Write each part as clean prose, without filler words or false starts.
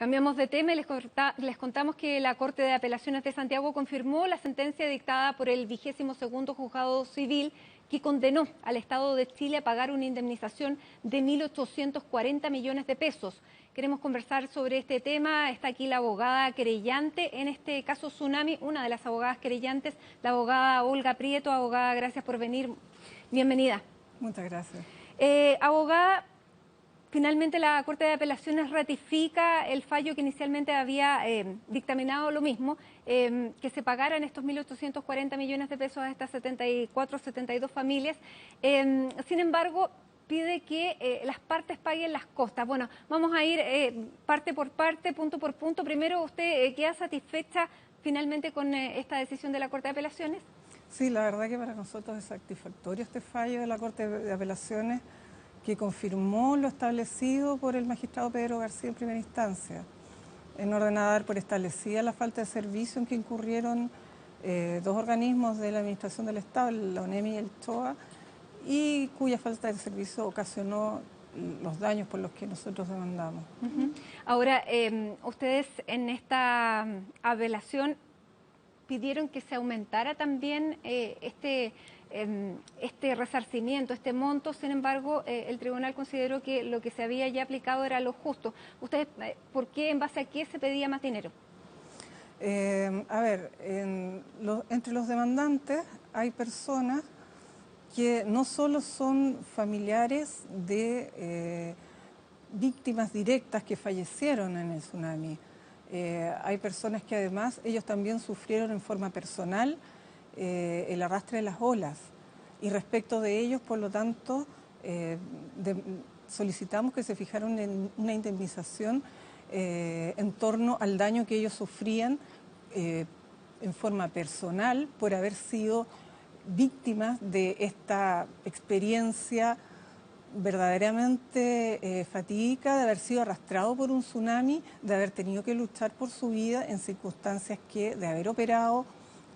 Cambiamos de tema y les contamos que la Corte de Apelaciones de Santiago confirmó la sentencia dictada por el 22º Juzgado Civil que condenó al Estado de Chile a pagar una indemnización de 1.840 millones de pesos. Queremos conversar sobre este tema. Está aquí la abogada querellante en este caso Tsunami, una de las abogadas querellantes, la abogada Olga Prieto. Abogada, gracias por venir. Bienvenida. Muchas gracias. Abogada, finalmente la Corte de Apelaciones ratifica el fallo que inicialmente había dictaminado lo mismo, que se pagaran estos 1.840 millones de pesos a estas 72 familias. Sin embargo, pide que las partes paguen las costas. Bueno, vamos a ir parte por parte, punto por punto. Primero, ¿usted queda satisfecha finalmente con esta decisión de la Corte de Apelaciones? Sí, la verdad que para nosotros es satisfactorio este fallo de la Corte de Apelaciones, que confirmó lo establecido por el magistrado Pedro García en primera instancia, en orden a dar por establecida la falta de servicio en que incurrieron dos organismos de la Administración del Estado, la ONEMI y el CHOA, y cuya falta de servicio ocasionó los daños por los que nosotros demandamos. Ahora, ustedes en esta apelación pidieron que se aumentara también este resarcimiento, este monto. Sin embargo, el tribunal consideró que lo que se había ya aplicado era lo justo. ¿Ustedes por qué, en base a qué se pedía más dinero? Entre los demandantes hay personas que no solo son familiares de víctimas directas que fallecieron en el tsunami. Hay personas que además ellos también sufrieron en forma personal el arrastre de las olas, y respecto de ellos, por lo tanto, solicitamos que se fijara una indemnización en torno al daño que ellos sufrían en forma personal por haber sido víctimas de esta experiencia verdaderamente fatídica, de haber sido arrastrado por un tsunami, de haber tenido que luchar por su vida en circunstancias que, de haber operado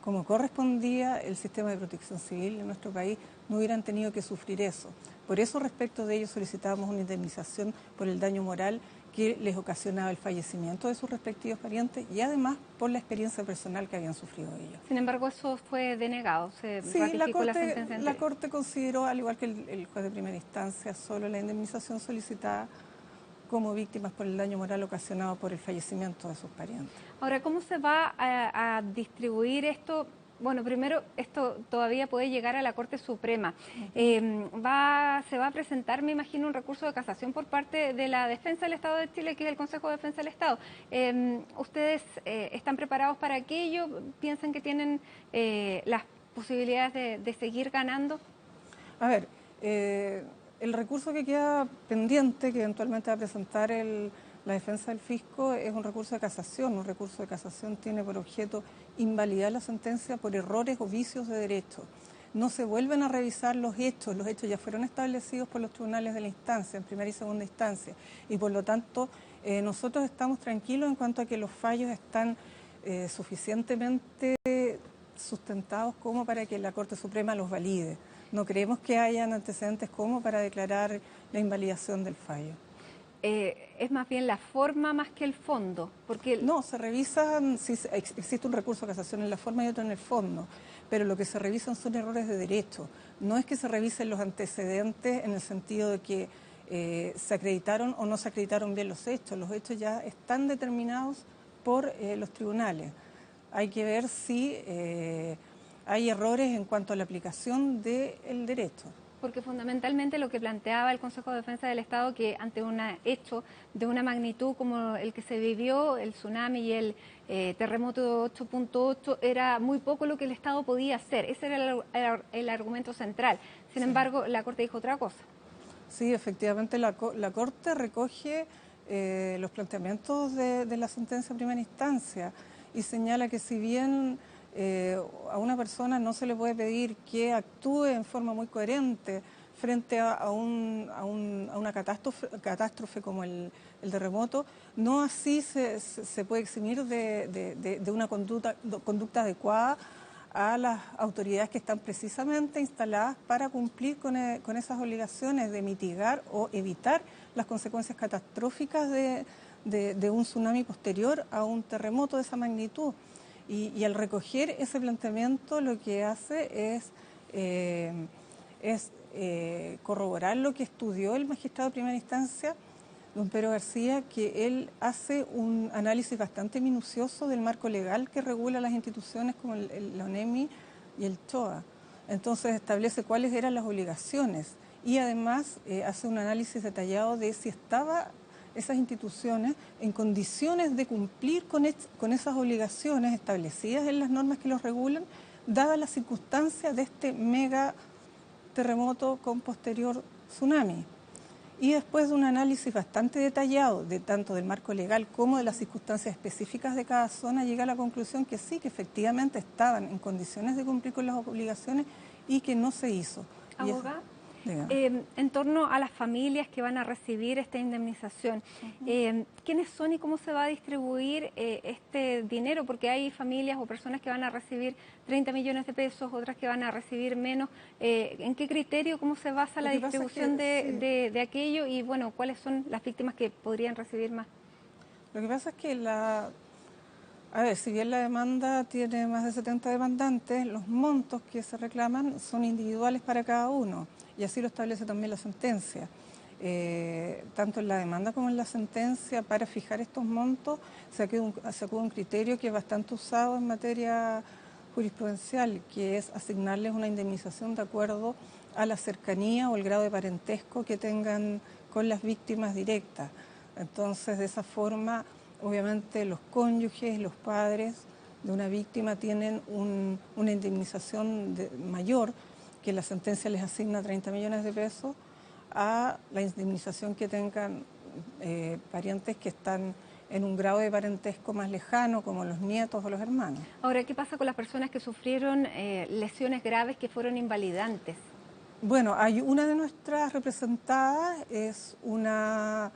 como correspondía el sistema de protección civil en nuestro país, no hubieran tenido que sufrir eso. Por eso, respecto de ellos, solicitábamos una indemnización por el daño moral que les ocasionaba el fallecimiento de sus respectivos parientes y además por la experiencia personal que habían sufrido ellos. Sin embargo, eso fue denegado, se ratificó la sentencia anterior. La Corte consideró, al igual que el juez de primera instancia, solo la indemnización solicitada como víctimas por el daño moral ocasionado por el fallecimiento de sus parientes. Ahora, ¿cómo se va a distribuir esto? Bueno, primero, esto todavía puede llegar a la Corte Suprema. Se va a presentar, me imagino, un recurso de casación por parte de la Defensa del Estado de Chile, que es el Consejo de Defensa del Estado. ¿Ustedes están preparados para aquello? ¿Piensan que tienen las posibilidades de seguir ganando? A ver, el recurso que queda pendiente, que eventualmente va a presentar la defensa del fisco, es un recurso de casación. Un recurso de casación tiene por objeto invalidar la sentencia por errores o vicios de derecho. No se vuelven a revisar los hechos ya fueron establecidos por los tribunales de la instancia, en primera y segunda instancia, y por lo tanto nosotros estamos tranquilos en cuanto a que los fallos están suficientemente sustentados como para que la Corte Suprema los valide. No creemos que hayan antecedentes como para declarar la invalidación del fallo. Es más bien la forma más que el fondo, porque... No, se revisan, si existe un recurso de casación en la forma y otro en el fondo, pero lo que se revisan son errores de derecho. No es que se revisen los antecedentes en el sentido de que se acreditaron o no se acreditaron bien los hechos ya están determinados por los tribunales. Hay que ver si hay errores en cuanto a la aplicación del derecho. Porque fundamentalmente lo que planteaba el Consejo de Defensa del Estado, que ante un hecho de una magnitud como el que se vivió, el tsunami y el terremoto de 8.8, era muy poco lo que el Estado podía hacer. Ese era el argumento central. Sin embargo, la Corte dijo otra cosa. Sí, efectivamente, la Corte recoge los planteamientos de la sentencia de primera instancia y señala que si bien a una persona no se le puede pedir que actúe en forma muy coherente frente a una catástrofe como el terremoto, no así se puede eximir de una conducta adecuada a las autoridades que están precisamente instaladas para cumplir con esas obligaciones de mitigar o evitar las consecuencias catastróficas de de un tsunami posterior a un terremoto de esa magnitud. Y al recoger ese planteamiento lo que hace es corroborar lo que estudió el magistrado de primera instancia, don Pedro García, que él hace un análisis bastante minucioso del marco legal que regula las instituciones como la ONEMI y el TOA. Entonces establece cuáles eran las obligaciones y además hace un análisis detallado de si estaban esas instituciones en condiciones de cumplir con esas obligaciones establecidas en las normas que los regulan, dadas las circunstancias de este mega terremoto con posterior tsunami. Y después de un análisis bastante detallado de tanto del marco legal como de las circunstancias específicas de cada zona, llega a la conclusión que sí, que efectivamente estaban en condiciones de cumplir con las obligaciones y que no se hizo. Abogada, en torno a las familias que van a recibir esta indemnización, ¿quiénes son y cómo se va a distribuir este dinero? Porque hay familias o personas que van a recibir 30 millones de pesos, otras que van a recibir menos. ¿En qué criterio, cómo se basa la distribución de aquello? Y bueno, ¿cuáles son las víctimas que podrían recibir más? Lo que pasa es que a ver, si bien la demanda tiene más de 70 demandantes, los montos que se reclaman son individuales para cada uno y así lo establece también la sentencia. Tanto en la demanda como en la sentencia, para fijar estos montos se acude un criterio que es bastante usado en materia jurisprudencial, que es asignarles una indemnización de acuerdo a la cercanía o el grado de parentesco que tengan con las víctimas directas. Entonces, de esa forma, obviamente los cónyuges, los padres de una víctima tienen una indemnización mayor, que la sentencia les asigna 30 millones de pesos, a la indemnización que tengan parientes que están en un grado de parentesco más lejano, como los nietos o los hermanos. Ahora, ¿qué pasa con las personas que sufrieron lesiones graves que fueron invalidantes? Bueno, hay una de nuestras representadas, es una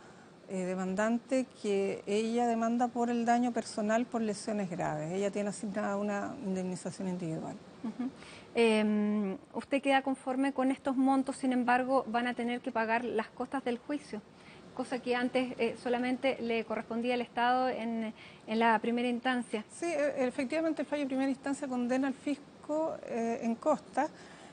demandante que ella demanda por el daño personal por lesiones graves. Ella tiene asignada una indemnización individual. ¿Usted queda conforme con estos montos? Sin embargo, van a tener que pagar las costas del juicio, cosa que antes solamente le correspondía al Estado en la primera instancia. Sí, efectivamente el fallo de primera instancia condena al fisco en costas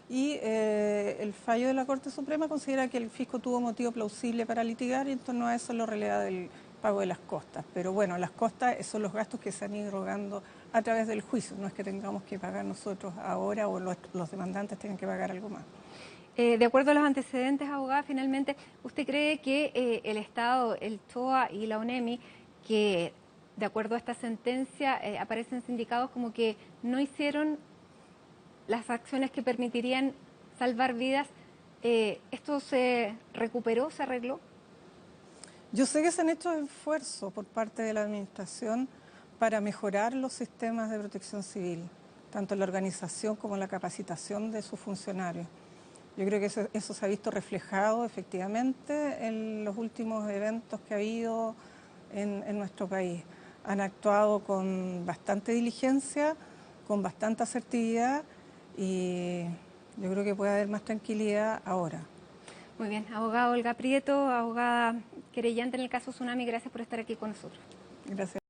y el fallo de la Corte Suprema considera que el fisco tuvo motivo plausible para litigar y en torno a eso lo releva del pago de las costas. Pero bueno, las costas son los gastos que se han ido rogando a través del juicio, no es que tengamos que pagar nosotros ahora o los demandantes tengan que pagar algo más. De acuerdo a los antecedentes, abogada, finalmente, ¿usted cree que el Estado, el TOA y la ONEMI, que de acuerdo a esta sentencia aparecen sindicados como que no hicieron las acciones que permitirían salvar vidas, esto se recuperó, se arregló? Yo sé que se han hecho esfuerzos por parte de la Administración para mejorar los sistemas de protección civil, tanto en la organización como en la capacitación de sus funcionarios. Yo creo que eso se ha visto reflejado efectivamente en los últimos eventos que ha habido en nuestro país. Han actuado con bastante diligencia, con bastante asertividad y yo creo que puede haber más tranquilidad ahora. Muy bien, abogada Olga Prieto, abogada querellante en el caso Tsunami, gracias por estar aquí con nosotros. Gracias.